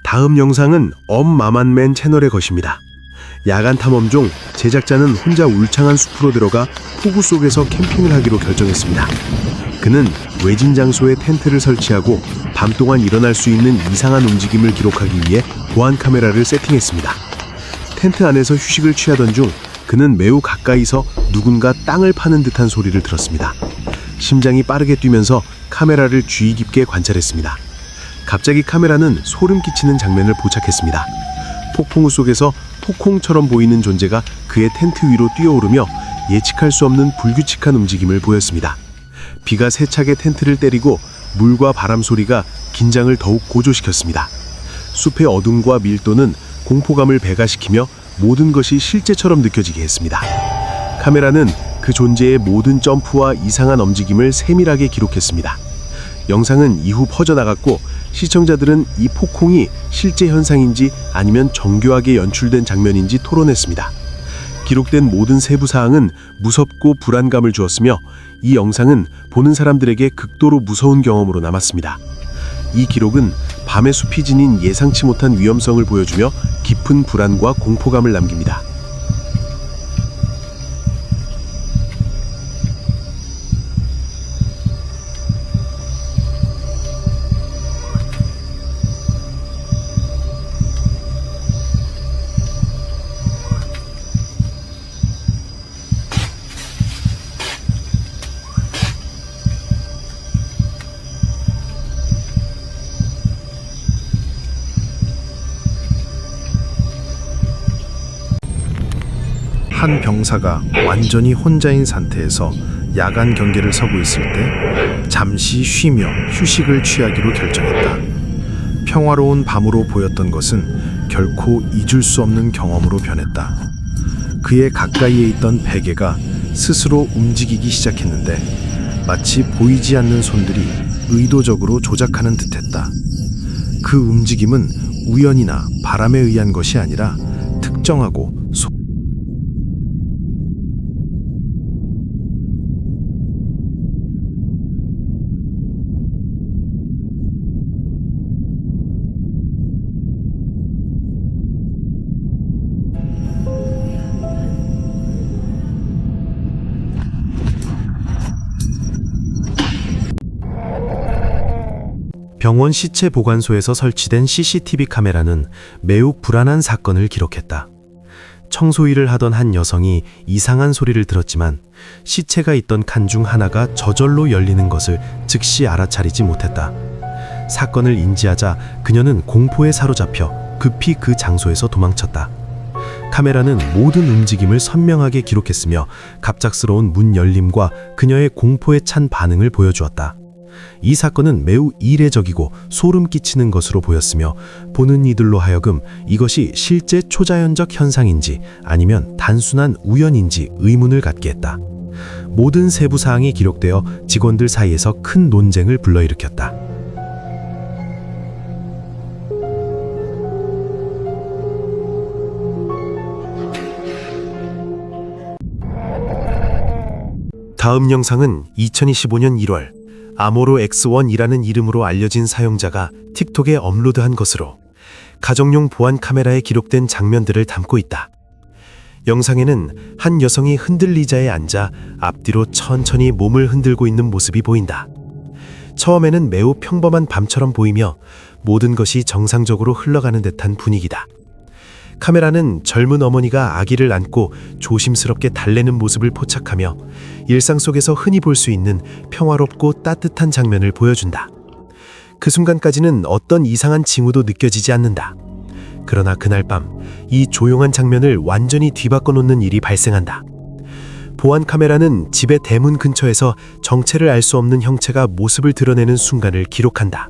다음 영상은 엄마만맨 채널의 것입니다. 야간 탐험 중 제작자는 혼자 울창한 숲으로 들어가 폭우 속에서 캠핑을 하기로 결정했습니다. 그는 외진 장소에 텐트를 설치하고 밤 동안 일어날 수 있는 이상한 움직임을 기록하기 위해 보안 카메라를 세팅했습니다. 텐트 안에서 휴식을 취하던 중 그는 매우 가까이서 누군가 땅을 파는 듯한 소리를 들었습니다. 심장이 빠르게 뛰면서 카메라를 주의 깊게 관찰했습니다. 갑자기 카메라는 소름 끼치는 장면을 포착했습니다. 폭풍우 속에서 폭콩처럼 보이는 존재가 그의 텐트 위로 뛰어오르며 예측할 수 없는 불규칙한 움직임을 보였습니다. 비가 세차게 텐트를 때리고 물과 바람 소리가 긴장을 더욱 고조시켰습니다. 숲의 어둠과 밀도는 공포감을 배가시키며 모든 것이 실제처럼 느껴지게 했습니다. 카메라는 그 존재의 모든 점프와 이상한 움직임을 세밀하게 기록했습니다. 영상은 이후 퍼져나갔고 시청자들은 이 폭풍이 실제 현상인지 아니면 정교하게 연출된 장면인지 토론했습니다. 기록된 모든 세부 사항은 무섭고 불안감을 주었으며 이 영상은 보는 사람들에게 극도로 무서운 경험으로 남았습니다. 이 기록은 밤의 숲이 지닌 예상치 못한 위험성을 보여주며 깊은 불안과 공포감을 남깁니다. 한 병사가 완전히 혼자인 상태에서 야간 경계를 서고 있을 때 잠시 쉬며 휴식을 취하기로 결정했다. 평화로운 밤으로 보였던 것은 결코 잊을 수 없는 경험으로 변했다. 그의 가까이에 있던 베개가 스스로 움직이기 시작했는데 마치 보이지 않는 손들이 의도적으로 조작하는 듯했다. 그 움직임은 우연이나 바람에 의한 것이 아니라 특정하고 병원 시체 보관소에서 설치된 CCTV 카메라는 매우 불안한 사건을 기록했다. 청소 일을 하던 한 여성이 이상한 소리를 들었지만 시체가 있던 칸 중 하나가 저절로 열리는 것을 즉시 알아차리지 못했다. 사건을 인지하자 그녀는 공포에 사로잡혀 급히 그 장소에서 도망쳤다. 카메라는 모든 움직임을 선명하게 기록했으며 갑작스러운 문 열림과 그녀의 공포에 찬 반응을 보여주었다. 이 사건은 매우 이례적이고 소름 끼치는 것으로 보였으며 보는 이들로 하여금 이것이 실제 초자연적 현상인지 아니면 단순한 우연인지 의문을 갖게 했다. 모든 세부 사항이 기록되어 직원들 사이에서 큰 논쟁을 불러일으켰다. 다음 영상은 2025년 1월 아모로 X1이라는 이름으로 알려진 사용자가 틱톡에 업로드한 것으로 가정용 보안 카메라에 기록된 장면들을 담고 있다. 영상에는 한 여성이 흔들리자에 앉아 앞뒤로 천천히 몸을 흔들고 있는 모습이 보인다. 처음에는 매우 평범한 밤처럼 보이며 모든 것이 정상적으로 흘러가는 듯한 분위기다. 카메라는 젊은 어머니가 아기를 안고 조심스럽게 달래는 모습을 포착하며 일상 속에서 흔히 볼 수 있는 평화롭고 따뜻한 장면을 보여준다. 그 순간까지는 어떤 이상한 징후도 느껴지지 않는다. 그러나 그날 밤 이 조용한 장면을 완전히 뒤바꿔 놓는 일이 발생한다. 보안 카메라는 집의 대문 근처에서 정체를 알 수 없는 형체가 모습을 드러내는 순간을 기록한다.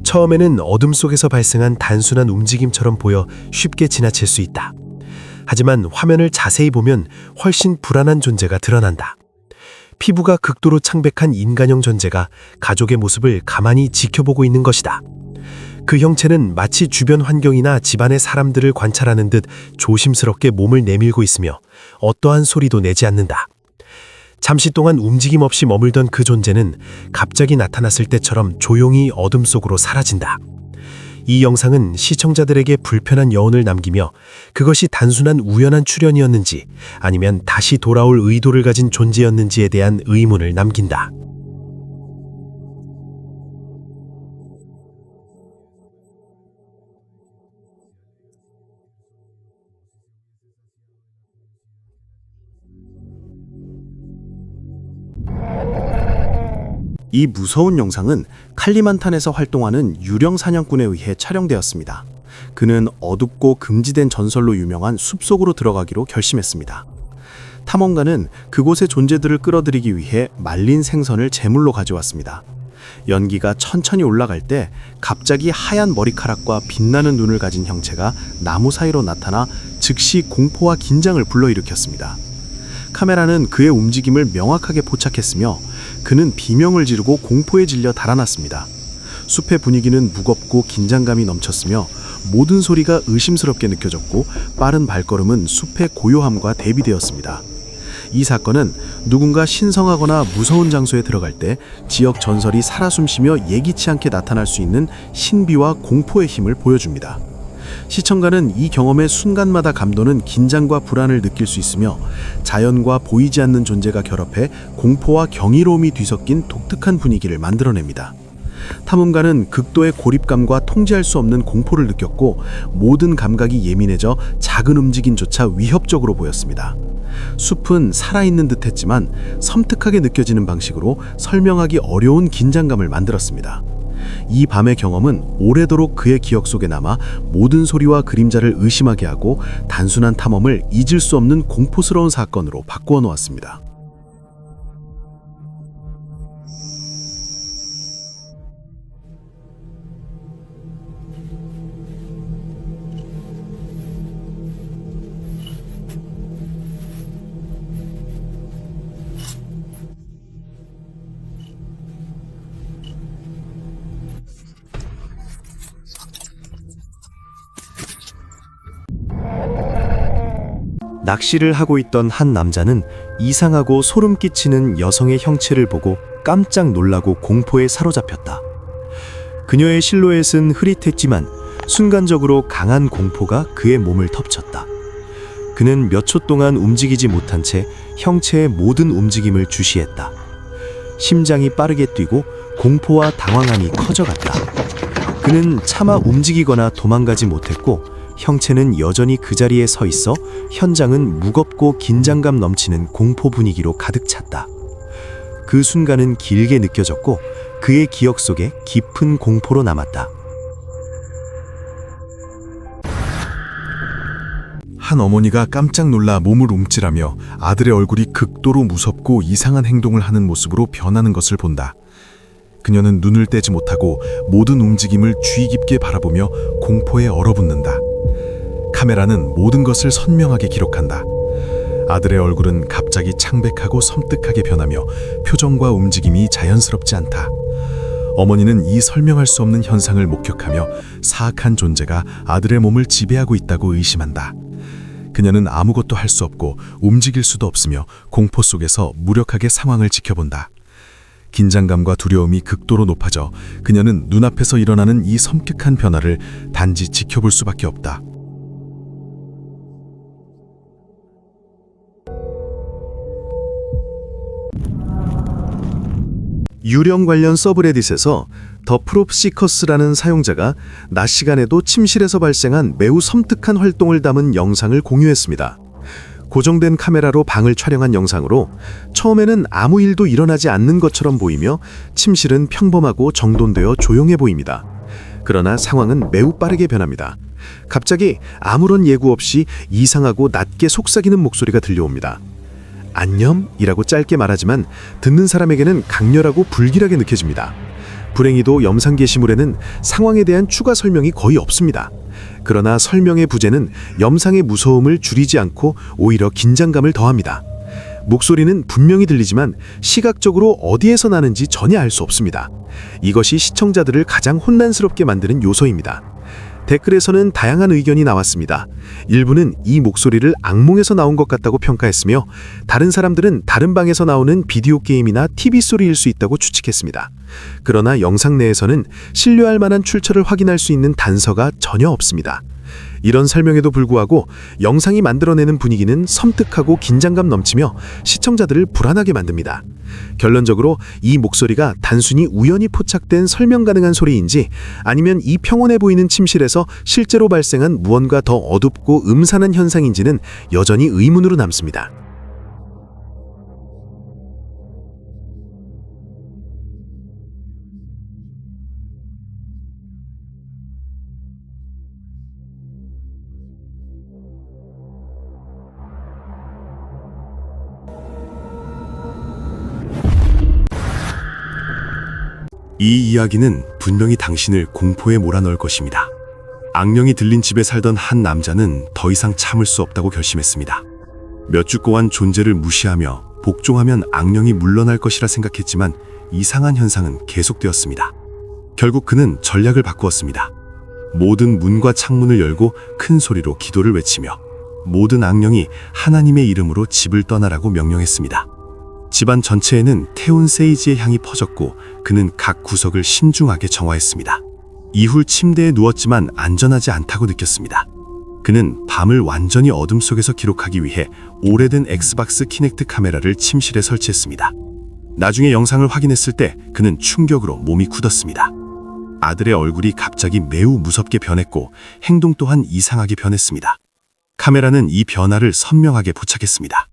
처음에는 어둠 속에서 발생한 단순한 움직임처럼 보여 쉽게 지나칠 수 있다. 하지만 화면을 자세히 보면 훨씬 불안한 존재가 드러난다. 피부가 극도로 창백한 인간형 존재가 가족의 모습을 가만히 지켜보고 있는 것이다. 그 형체는 마치 주변 환경이나 집안의 사람들을 관찰하는 듯 조심스럽게 몸을 내밀고 있으며 어떠한 소리도 내지 않는다. 잠시 동안 움직임 없이 머물던 그 존재는 갑자기 나타났을 때처럼 조용히 어둠 속으로 사라진다. 이 영상은 시청자들에게 불편한 여운을 남기며 그것이 단순한 우연한 출현이었는지 아니면 다시 돌아올 의도를 가진 존재였는지에 대한 의문을 남긴다. 이 무서운 영상은 칼리만탄에서 활동하는 유령 사냥꾼에 의해 촬영되었습니다. 그는 어둡고 금지된 전설로 유명한 숲속으로 들어가기로 결심했습니다. 탐험가는 그곳의 존재들을 끌어들이기 위해 말린 생선을 제물로 가져왔습니다. 연기가 천천히 올라갈 때 갑자기 하얀 머리카락과 빛나는 눈을 가진 형체가 나무 사이로 나타나 즉시 공포와 긴장을 불러일으켰습니다. 카메라는 그의 움직임을 명확하게 포착했으며 그는 비명을 지르고 공포에 질려 달아났습니다. 숲의 분위기는 무겁고 긴장감이 넘쳤으며 모든 소리가 의심스럽게 느껴졌고 빠른 발걸음은 숲의 고요함과 대비되었습니다. 이 사건은 누군가 신성하거나 무서운 장소에 들어갈 때 지역 전설이 살아 숨쉬며 예기치 않게 나타날 수 있는 신비와 공포의 힘을 보여줍니다. 시청자는 이 경험의 순간마다 감도는 긴장과 불안을 느낄 수 있으며 자연과 보이지 않는 존재가 결합해 공포와 경이로움이 뒤섞인 독특한 분위기를 만들어냅니다. 탐험가는 극도의 고립감과 통제할 수 없는 공포를 느꼈고 모든 감각이 예민해져 작은 움직임조차 위협적으로 보였습니다. 숲은 살아있는 듯했지만 섬뜩하게 느껴지는 방식으로 설명하기 어려운 긴장감을 만들었습니다. 이 밤의 경험은 오래도록 그의 기억 속에 남아 모든 소리와 그림자를 의심하게 하고 단순한 탐험을 잊을 수 없는 공포스러운 사건으로 바꾸어 놓았습니다. 낚시를 하고 있던 한 남자는 이상하고 소름 끼치는 여성의 형체를 보고 깜짝 놀라고 공포에 사로잡혔다. 그녀의 실루엣은 흐릿했지만 순간적으로 강한 공포가 그의 몸을 덮쳤다. 그는 몇 초 동안 움직이지 못한 채 형체의 모든 움직임을 주시했다. 심장이 빠르게 뛰고 공포와 당황함이 커져갔다. 그는 차마 움직이거나 도망가지 못했고 형체는 여전히 그 자리에 서 있어 현장은 무겁고 긴장감 넘치는 공포 분위기로 가득 찼다. 그 순간은 길게 느껴졌고 그의 기억 속에 깊은 공포로 남았다. 한 어머니가 깜짝 놀라 몸을 움찔하며 아들의 얼굴이 극도로 무섭고 이상한 행동을 하는 모습으로 변하는 것을 본다. 그녀는 눈을 떼지 못하고 모든 움직임을 주의 깊게 바라보며 공포에 얼어붙는다. 카메라는 모든 것을 선명하게 기록한다. 아들의 얼굴은 갑자기 창백하고 섬뜩하게 변하며 표정과 움직임이 자연스럽지 않다. 어머니는 이 설명할 수 없는 현상을 목격하며 사악한 존재가 아들의 몸을 지배하고 있다고 의심한다. 그녀는 아무것도 할 수 없고 움직일 수도 없으며 공포 속에서 무력하게 상황을 지켜본다. 긴장감과 두려움이 극도로 높아져 그녀는 눈앞에서 일어나는 이 섬뜩한 변화를 단지 지켜볼 수밖에 없다. 유령 관련 서브레딧에서 더 프롭시커스라는 사용자가 낮 시간에도 침실에서 발생한 매우 섬뜩한 활동을 담은 영상을 공유했습니다. 고정된 카메라로 방을 촬영한 영상으로 처음에는 아무 일도 일어나지 않는 것처럼 보이며 침실은 평범하고 정돈되어 조용해 보입니다. 그러나 상황은 매우 빠르게 변합니다. 갑자기 아무런 예고 없이 이상하고 낮게 속삭이는 목소리가 들려옵니다. 안녕? 이라고 짧게 말하지만 듣는 사람에게는 강렬하고 불길하게 느껴집니다. 불행히도 영상 게시물에는 상황에 대한 추가 설명이 거의 없습니다. 그러나 설명의 부재는 영상의 무서움을 줄이지 않고 오히려 긴장감을 더합니다. 목소리는 분명히 들리지만 시각적으로 어디에서 나는지 전혀 알 수 없습니다. 이것이 시청자들을 가장 혼란스럽게 만드는 요소입니다. 댓글에서는 다양한 의견이 나왔습니다. 일부는 이 목소리를 악몽에서 나온 것 같다고 평가했으며, 다른 사람들은 다른 방에서 나오는 비디오 게임이나 TV 소리일 수 있다고 추측했습니다. 그러나 영상 내에서는 신뢰할 만한 출처를 확인할 수 있는 단서가 전혀 없습니다. 이런 설명에도 불구하고 영상이 만들어내는 분위기는 섬뜩하고 긴장감 넘치며 시청자들을 불안하게 만듭니다. 결론적으로 이 목소리가 단순히 우연히 포착된 설명 가능한 소리인지, 아니면 이 평온해 보이는 침실에서 실제로 발생한 무언가 더 어둡고 음산한 현상인지는 여전히 의문으로 남습니다. 이 이야기는 분명히 당신을 공포에 몰아넣을 것입니다. 악령이 들린 집에 살던 한 남자는 더 이상 참을 수 없다고 결심했습니다. 몇 주 동안 존재를 무시하며 복종하면 악령이 물러날 것이라 생각했지만 이상한 현상은 계속되었습니다. 결국 그는 전략을 바꾸었습니다. 모든 문과 창문을 열고 큰 소리로 기도를 외치며 모든 악령이 하나님의 이름으로 집을 떠나라고 명령했습니다. 집안 전체에는 태운 세이지의 향이 퍼졌고 그는 각 구석을 신중하게 정화했습니다. 이후 침대에 누웠지만 안전하지 않다고 느꼈습니다. 그는 밤을 완전히 어둠 속에서 기록하기 위해 오래된 엑스박스 키넥트 카메라를 침실에 설치했습니다. 나중에 영상을 확인했을 때 그는 충격으로 몸이 굳었습니다. 아들의 얼굴이 갑자기 매우 무섭게 변했고 행동 또한 이상하게 변했습니다. 카메라는 이 변화를 선명하게 포착했습니다.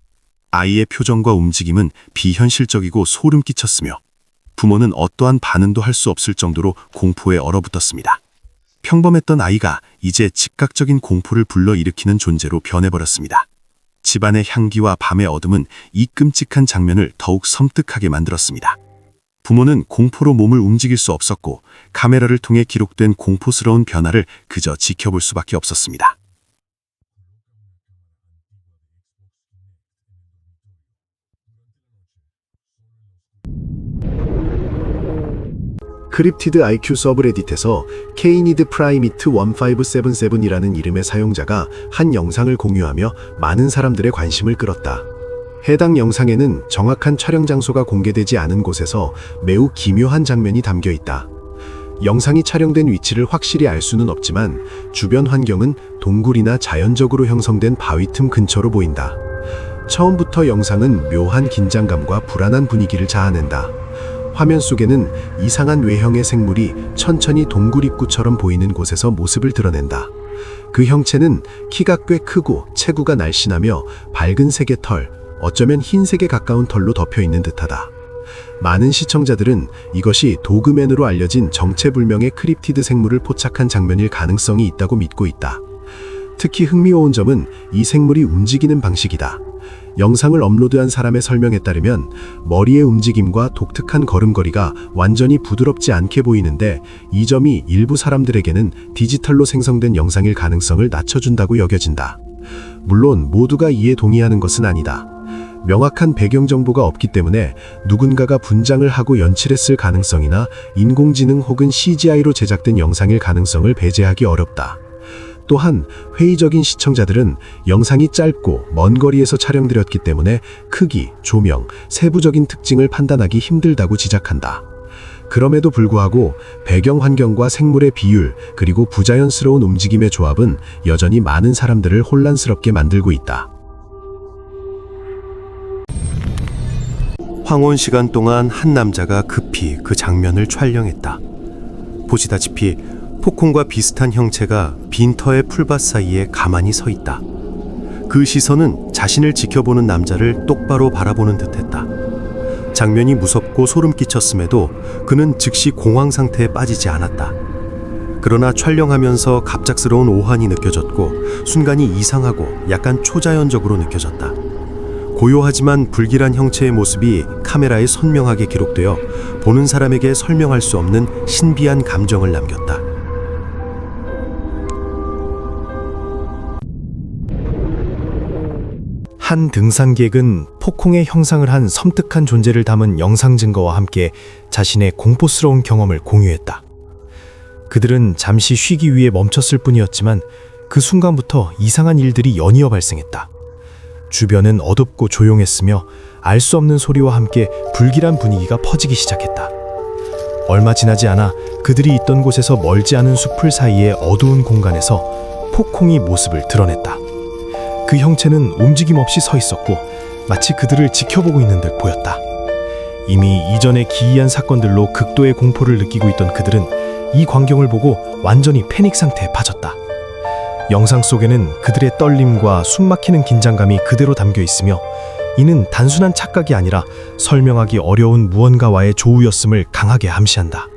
아이의 표정과 움직임은 비현실적이고 소름 끼쳤으며 부모는 어떠한 반응도 할 수 없을 정도로 공포에 얼어붙었습니다. 평범했던 아이가 이제 즉각적인 공포를 불러일으키는 존재로 변해버렸습니다. 집안의 향기와 밤의 어둠은 이 끔찍한 장면을 더욱 섬뜩하게 만들었습니다. 부모는 공포로 몸을 움직일 수 없었고 카메라를 통해 기록된 공포스러운 변화를 그저 지켜볼 수밖에 없었습니다. 크립티드 IQ 서브레딧에서 케이니드 프라이미트 1577이라는 이름의 사용자가 한 영상을 공유하며 많은 사람들의 관심을 끌었다. 해당 영상에는 정확한 촬영 장소가 공개되지 않은 곳에서 매우 기묘한 장면이 담겨 있다. 영상이 촬영된 위치를 확실히 알 수는 없지만 주변 환경은 동굴이나 자연적으로 형성된 바위 틈 근처로 보인다. 처음부터 영상은 묘한 긴장감과 불안한 분위기를 자아낸다. 화면 속에는 이상한 외형의 생물이 천천히 동굴 입구처럼 보이는 곳에서 모습을 드러낸다. 그 형체는 키가 꽤 크고 체구가 날씬하며 밝은 색의 털, 어쩌면 흰색에 가까운 털로 덮여 있는 듯하다. 많은 시청자들은 이것이 도그맨으로 알려진 정체불명의 크립티드 생물을 포착한 장면일 가능성이 있다고 믿고 있다. 특히 흥미로운 점은 이 생물이 움직이는 방식이다. 영상을 업로드한 사람의 설명에 따르면 머리의 움직임과 독특한 걸음걸이가 완전히 부드럽지 않게 보이는데, 이 점이 일부 사람들에게는 디지털로 생성된 영상일 가능성을 낮춰준다고 여겨진다. 물론 모두가 이에 동의하는 것은 아니다. 명확한 배경 정보가 없기 때문에 누군가가 분장을 하고 연출했을 가능성이나 인공지능 혹은 CGI로 제작된 영상일 가능성을 배제하기 어렵다. 또한 회의적인 시청자들은 영상이 짧고 먼 거리에서 촬영되었기 때문에 크기, 조명, 세부적인 특징을 판단하기 힘들다고 지적한다. 그럼에도 불구하고 배경 환경과 생물의 비율, 그리고 부자연스러운 움직임의 조합은 여전히 많은 사람들을 혼란스럽게 만들고 있다. 황혼 시간 동안 한 남자가 급히 그 장면을 촬영했다. 보시다시피 폭콘과 비슷한 형체가 빈터의 풀밭 사이에 가만히 서 있다. 그 시선은 자신을 지켜보는 남자를 똑바로 바라보는 듯했다. 장면이 무섭고 소름 끼쳤음에도 그는 즉시 공황 상태에 빠지지 않았다. 그러나 촬영하면서 갑작스러운 오한이 느껴졌고 순간이 이상하고 약간 초자연적으로 느껴졌다. 고요하지만 불길한 형체의 모습이 카메라에 선명하게 기록되어 보는 사람에게 설명할 수 없는 신비한 감정을 남겼다. 한 등산객은 폭풍의 형상을 한 섬뜩한 존재를 담은 영상 증거와 함께 자신의 공포스러운 경험을 공유했다. 그들은 잠시 쉬기 위해 멈췄을 뿐이었지만 그 순간부터 이상한 일들이 연이어 발생했다. 주변은 어둡고 조용했으며 알 수 없는 소리와 함께 불길한 분위기가 퍼지기 시작했다. 얼마 지나지 않아 그들이 있던 곳에서 멀지 않은 숲을 사이의 어두운 공간에서 폭풍이 모습을 드러냈다. 그 형체는 움직임 없이 서 있었고 마치 그들을 지켜보고 있는 듯 보였다. 이미 이전의 기이한 사건들로 극도의 공포를 느끼고 있던 그들은 이 광경을 보고 완전히 패닉 상태에 빠졌다. 영상 속에는 그들의 떨림과 숨막히는 긴장감이 그대로 담겨 있으며 이는 단순한 착각이 아니라 설명하기 어려운 무언가와의 조우였음을 강하게 암시한다.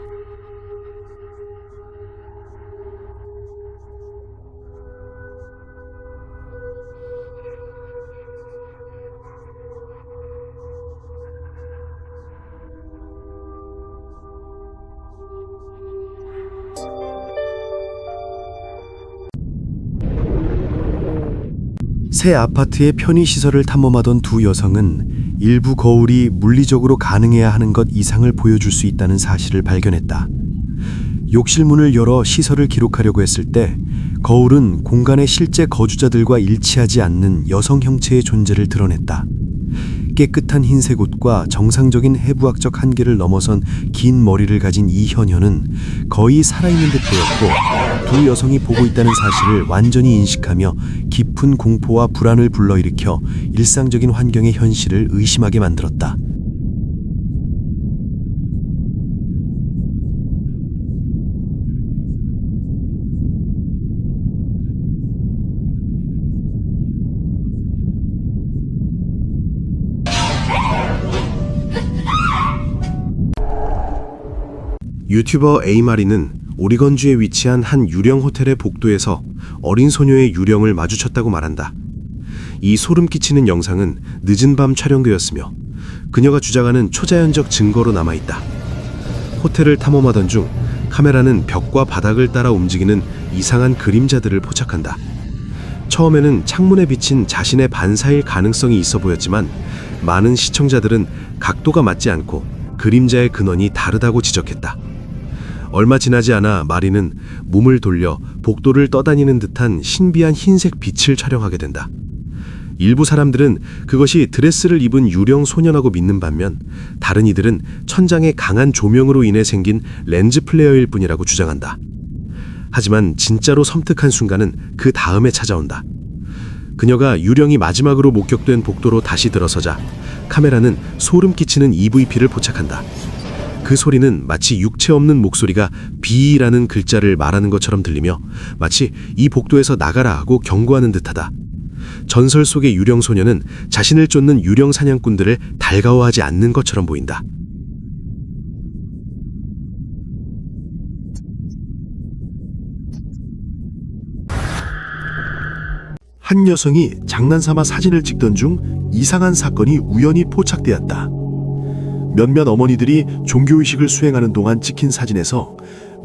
새 아파트의 편의시설을 탐험하던 두 여성은 일부 거울이 물리적으로 가능해야 하는 것 이상을 보여줄 수 있다는 사실을 발견했다. 욕실문을 열어 시설을 기록하려고 했을 때 거울은 공간의 실제 거주자들과 일치하지 않는 여성 형체의 존재를 드러냈다. 깨끗한 흰색 옷과 정상적인 해부학적 한계를 넘어선 긴 머리를 가진 이 현현은 거의 살아있는 듯 보였고 두 여성이 보고 있다는 사실을 완전히 인식하며 깊은 공포와 불안을 불러일으켜 일상적인 환경의 현실을 의심하게 만들었다. 유튜버 A마리는 오리건주에 위치한 한 유령 호텔의 복도에서 어린 소녀의 유령을 마주쳤다고 말한다. 이 소름 끼치는 영상은 늦은 밤 촬영되었으며 그녀가 주장하는 초자연적 증거로 남아있다. 호텔을 탐험하던 중 카메라는 벽과 바닥을 따라 움직이는 이상한 그림자들을 포착한다. 처음에는 창문에 비친 자신의 반사일 가능성이 있어 보였지만 많은 시청자들은 각도가 맞지 않고 그림자의 근원이 다르다고 지적했다. 얼마 지나지 않아 마리는 몸을 돌려 복도를 떠다니는 듯한 신비한 흰색 빛을 촬영하게 된다. 일부 사람들은 그것이 드레스를 입은 유령 소년하고 믿는 반면 다른 이들은 천장의 강한 조명으로 인해 생긴 렌즈 플레어일 뿐이라고 주장한다. 하지만 진짜로 섬뜩한 순간은 그 다음에 찾아온다. 그녀가 유령이 마지막으로 목격된 복도로 다시 들어서자 카메라는 소름 끼치는 EVP를 포착한다. 그 소리는 마치 육체 없는 목소리가 비라는 글자를 말하는 것처럼 들리며 마치 이 복도에서 나가라 하고 경고하는 듯하다. 전설 속의 유령 소녀는 자신을 쫓는 유령 사냥꾼들을 달가워하지 않는 것처럼 보인다. 한 여성이 장난삼아 사진을 찍던 중 이상한 사건이 우연히 포착되었다. 몇몇 어머니들이 종교의식을 수행하는 동안 찍힌 사진에서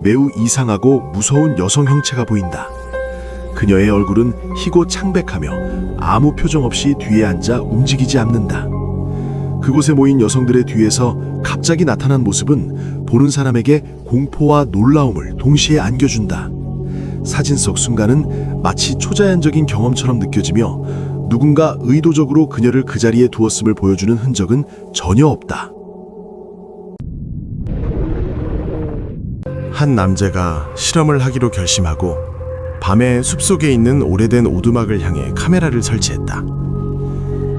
매우 이상하고 무서운 여성 형체가 보인다. 그녀의 얼굴은 희고 창백하며 아무 표정 없이 뒤에 앉아 움직이지 않는다. 그곳에 모인 여성들의 뒤에서 갑자기 나타난 모습은 보는 사람에게 공포와 놀라움을 동시에 안겨준다. 사진 속 순간은 마치 초자연적인 경험처럼 느껴지며 누군가 의도적으로 그녀를 그 자리에 두었음을 보여주는 흔적은 전혀 없다. 한 남자가 실험을 하기로 결심하고 밤에 숲속에 있는 오래된 오두막을 향해 카메라를 설치했다.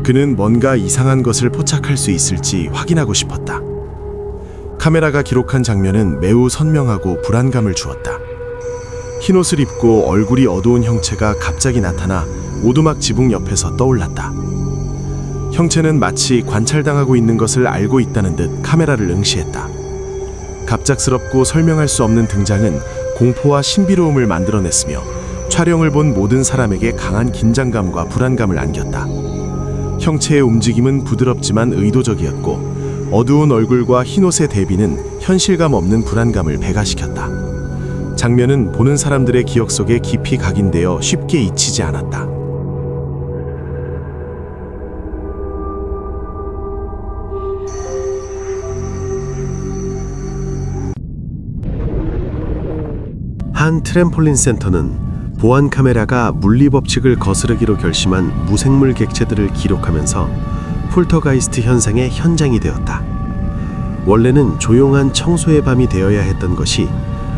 그는 뭔가 이상한 것을 포착할 수 있을지 확인하고 싶었다. 카메라가 기록한 장면은 매우 선명하고 불안감을 주었다. 흰옷을 입고 얼굴이 어두운 형체가 갑자기 나타나 오두막 지붕 옆에서 떠올랐다. 형체는 마치 관찰당하고 있는 것을 알고 있다는 듯 카메라를 응시했다. 갑작스럽고 설명할 수 없는 등장은 공포와 신비로움을 만들어냈으며 촬영을 본 모든 사람에게 강한 긴장감과 불안감을 안겼다. 형체의 움직임은 부드럽지만 의도적이었고 어두운 얼굴과 흰옷의 대비는 현실감 없는 불안감을 배가시켰다. 장면은 보는 사람들의 기억 속에 깊이 각인되어 쉽게 잊히지 않았다. 한 트램폴린 센터는 보안 카메라가 물리 법칙을 거스르기로 결심한 무생물 객체들을 기록하면서 폴터가이스트 현상의 현장이 되었다. 원래는 조용한 청소의 밤이 되어야 했던 것이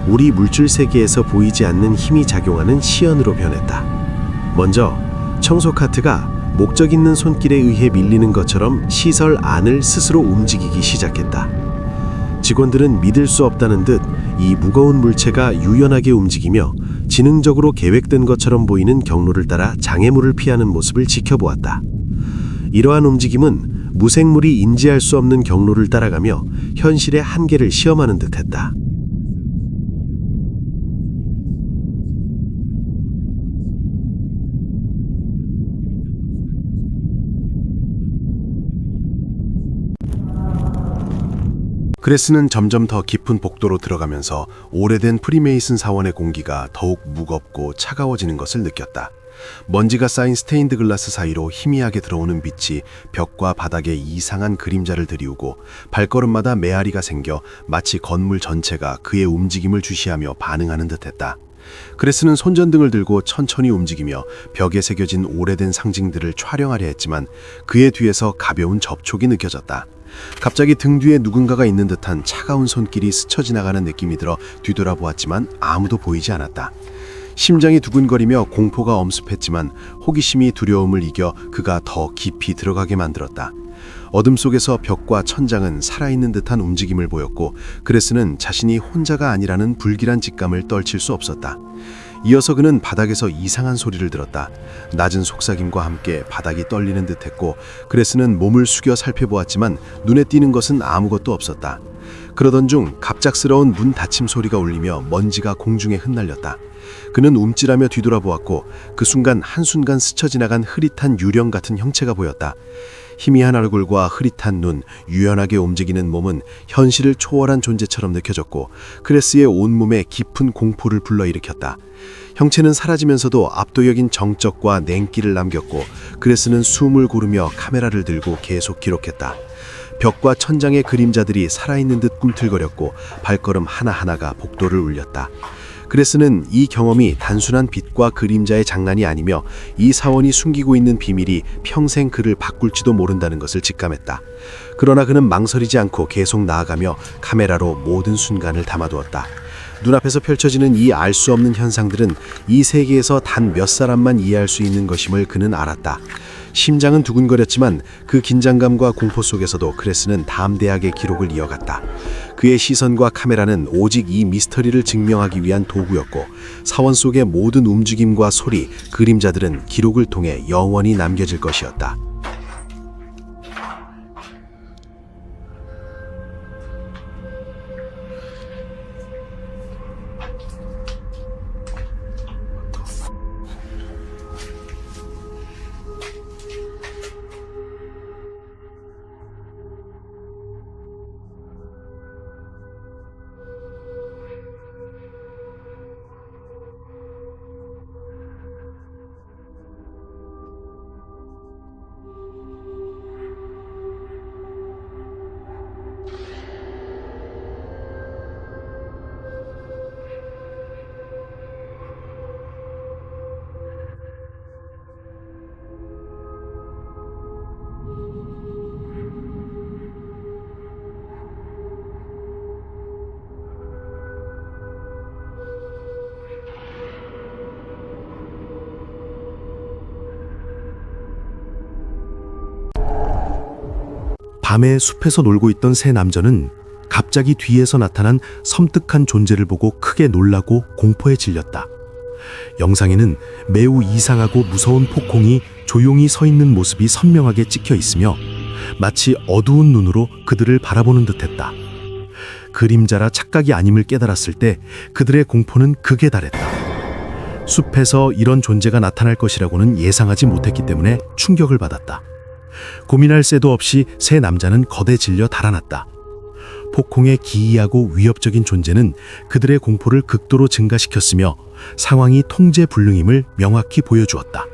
우리 물질 세계에서 보이지 않는 힘이 작용하는 시연으로 변했다. 먼저 청소 카트가 목적 있는 손길에 의해 밀리는 것처럼 시설 안을 스스로 움직이기 시작했다. 직원들은 믿을 수 없다는 듯 이 무거운 물체가 유연하게 움직이며 지능적으로 계획된 것처럼 보이는 경로를 따라 장애물을 피하는 모습을 지켜보았다. 이러한 움직임은 무생물이 인지할 수 없는 경로를 따라가며 현실의 한계를 시험하는 듯했다. 그레스는 점점 더 깊은 복도로 들어가면서 오래된 프리메이슨 사원의 공기가 더욱 무겁고 차가워지는 것을 느꼈다. 먼지가 쌓인 스테인드 글라스 사이로 희미하게 들어오는 빛이 벽과 바닥에 이상한 그림자를 들이우고 발걸음마다 메아리가 생겨 마치 건물 전체가 그의 움직임을 주시하며 반응하는 듯했다. 그레스는 손전등을 들고 천천히 움직이며 벽에 새겨진 오래된 상징들을 촬영하려 했지만 그의 뒤에서 가벼운 접촉이 느껴졌다. 갑자기 등 뒤에 누군가가 있는 듯한 차가운 손길이 스쳐 지나가는 느낌이 들어 뒤돌아보았지만 아무도 보이지 않았다. 심장이 두근거리며 공포가 엄습했지만 호기심이 두려움을 이겨 그가 더 깊이 들어가게 만들었다. 어둠 속에서 벽과 천장은 살아있는 듯한 움직임을 보였고 그레스는 자신이 혼자가 아니라는 불길한 직감을 떨칠 수 없었다. 이어서 그는 바닥에서 이상한 소리를 들었다. 낮은 속삭임과 함께 바닥이 떨리는 듯했고 그레스는 몸을 숙여 살펴보았지만 눈에 띄는 것은 아무것도 없었다. 그러던 중 갑작스러운 문 닫힘 소리가 울리며 먼지가 공중에 흩날렸다. 그는 움찔하며 뒤돌아보았고 그 순간 한순간 스쳐 지나간 흐릿한 유령 같은 형체가 보였다. 희미한 얼굴과 흐릿한 눈, 유연하게 움직이는 몸은 현실을 초월한 존재처럼 느껴졌고 크레스의 온몸에 깊은 공포를 불러일으켰다. 형체는 사라지면서도 압도적인 정적과 냉기를 남겼고 크레스는 숨을 고르며 카메라를 들고 계속 기록했다. 벽과 천장의 그림자들이 살아있는 듯 꿈틀거렸고 발걸음 하나하나가 복도를 울렸다. 그레스는 이 경험이 단순한 빛과 그림자의 장난이 아니며 이 사원이 숨기고 있는 비밀이 평생 그를 바꿀지도 모른다는 것을 직감했다. 그러나 그는 망설이지 않고 계속 나아가며 카메라로 모든 순간을 담아두었다. 눈앞에서 펼쳐지는 이 알 수 없는 현상들은 이 세계에서 단 몇 사람만 이해할 수 있는 것임을 그는 알았다. 심장은 두근거렸지만 그 긴장감과 공포 속에서도 크레스는 담대하게 기록을 이어갔다. 그의 시선과 카메라는 오직 이 미스터리를 증명하기 위한 도구였고 사원 속의 모든 움직임과 소리, 그림자들은 기록을 통해 영원히 남겨질 것이었다. 밤에 숲에서 놀고 있던 새 남자는 갑자기 뒤에서 나타난 섬뜩한 존재를 보고 크게 놀라고 공포에 질렸다. 영상에는 매우 이상하고 무서운 폭콩이 조용히 서 있는 모습이 선명하게 찍혀 있으며 마치 어두운 눈으로 그들을 바라보는 듯했다. 그림자라 착각이 아님을 깨달았을 때 그들의 공포는 극에 달했다. 숲에서 이런 존재가 나타날 것이라고는 예상하지 못했기 때문에 충격을 받았다. 고민할 새도 없이 새 남자는 거대 질려 달아났다. 폭콩의 기이하고 위협적인 존재는 그들의 공포를 극도로 증가시켰으며 상황이 통제 불능임을 명확히 보여주었다.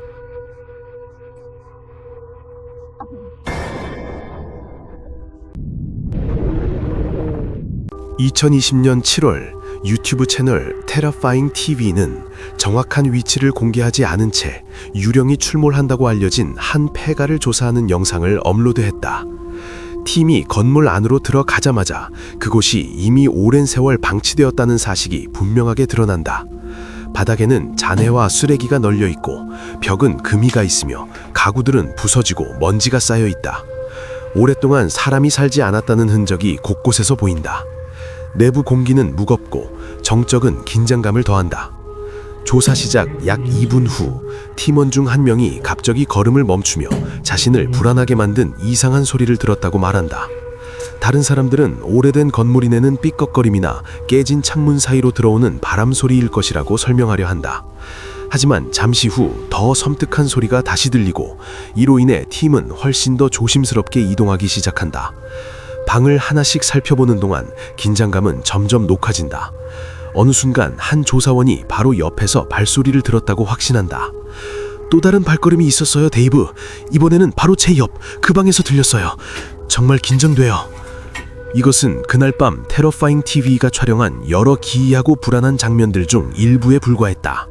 (2020년 7월) 유튜브 채널 테러파잉 TV는 정확한 위치를 공개하지 않은 채 유령이 출몰한다고 알려진 한 폐가를 조사하는 영상을 업로드했다. 팀이 건물 안으로 들어가자마자 그곳이 이미 오랜 세월 방치되었다는 사실이 분명하게 드러난다. 바닥에는 잔해와 쓰레기가 널려 있고 벽은 금이가 있으며 가구들은 부서지고 먼지가 쌓여 있다. 오랫동안 사람이 살지 않았다는 흔적이 곳곳에서 보인다. 내부 공기는 무겁고 정적은 긴장감을 더한다. 조사 시작 약 2분 후 팀원 중 한 명이 갑자기 걸음을 멈추며 자신을 불안하게 만든 이상한 소리를 들었다고 말한다. 다른 사람들은 오래된 건물이 내는 삐걱거림이나 깨진 창문 사이로 들어오는 바람 소리일 것이라고 설명하려 한다. 하지만 잠시 후 더 섬뜩한 소리가 다시 들리고 이로 인해 팀은 훨씬 더 조심스럽게 이동하기 시작한다. 방을 하나씩 살펴보는 동안 긴장감은 점점 녹아진다. 어느 순간 한 조사원이 바로 옆에서 발소리를 들었다고 확신한다. 또 다른 발걸음이 있었어요, 데이브. 이번에는 바로 제 옆, 그 방에서 들렸어요. 정말 긴장돼요. 이것은 그날 밤 테러파잉 TV가 촬영한 여러 기이하고 불안한 장면들 중 일부에 불과했다.